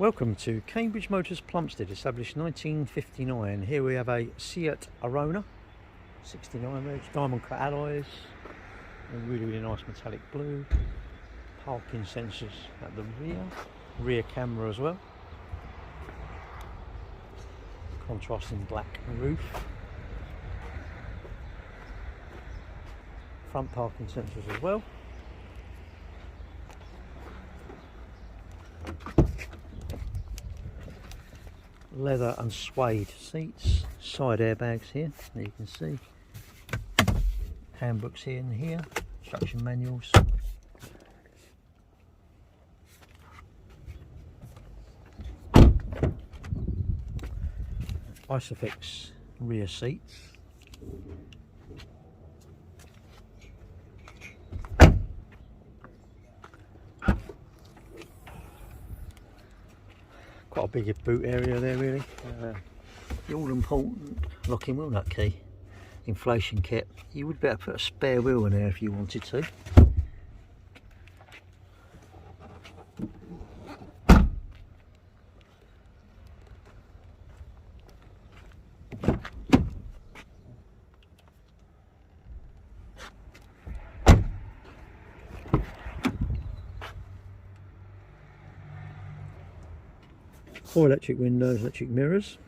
Welcome to Cambridge Motors Plumstead, established 1959. Here we have a Seat Arona, 69 reg, diamond cut alloys, and really nice metallic blue. Parking sensors at the rear camera as well. Contrasting black roof. Front parking sensors as well. Leather and suede seats, side airbags here, there you can see. Handbooks here and here, instruction manuals. Isofix rear seats. Quite a big boot area there really. The all important locking wheel nut key, inflation kit. You would better put a spare wheel in there if you wanted to. Four electric windows, electric mirrors.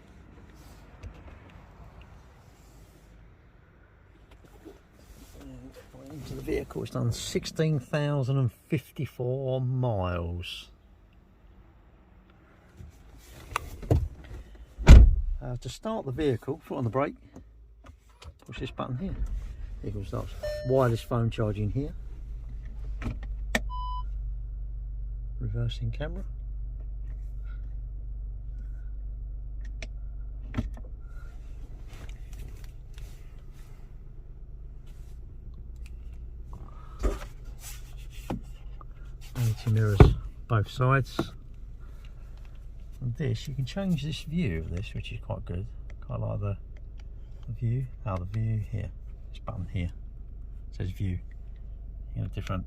And into the vehicle, it's done 16,054 miles. To start the vehicle, foot on the brake, push this button here. Vehicle starts. Wireless phone charging here. Reversing camera. Mirrors both sides. And this, you can change this view of this, which is quite good. Quite like the view. How the view here. This button here says view. You know, different.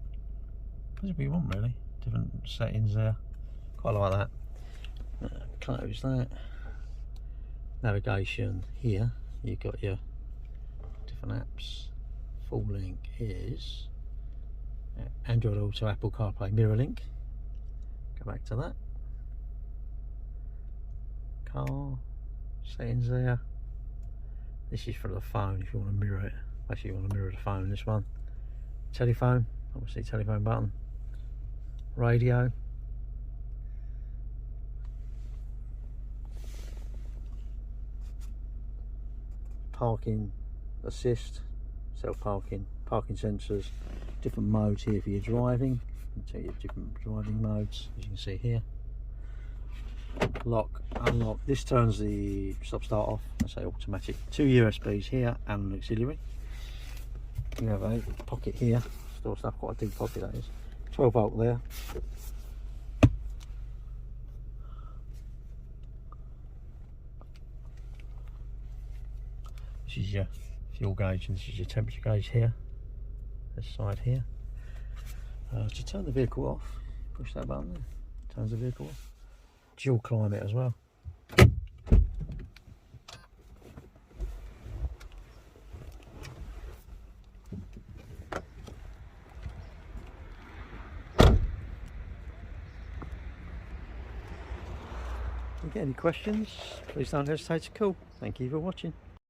Whatever you want really. Different settings there. Quite like that. Close that. Navigation here. You've got your different apps. Full link is Android Auto, Apple Carplay, Mirror Link. Go back to that. Car settings there. This is for the phone if you want to mirror it. Actually, you want to mirror the phone. This one. Telephone, obviously telephone button. Radio. Parking assist, self parking, parking sensors. Different modes here for your driving. I'll tell you different driving modes, as you can see here. Lock, unlock. This turns the stop start off. I say automatic. Two USBs here and an auxiliary. You have a pocket here. Store stuff. Quite a deep pocket that is. 12 volt there. This is your fuel gauge and this is your temperature gauge here. This side here. To turn the vehicle off, push that button there, turns the vehicle off. Dual climate as well. If you get any questions, please don't hesitate to call. Thank you for watching.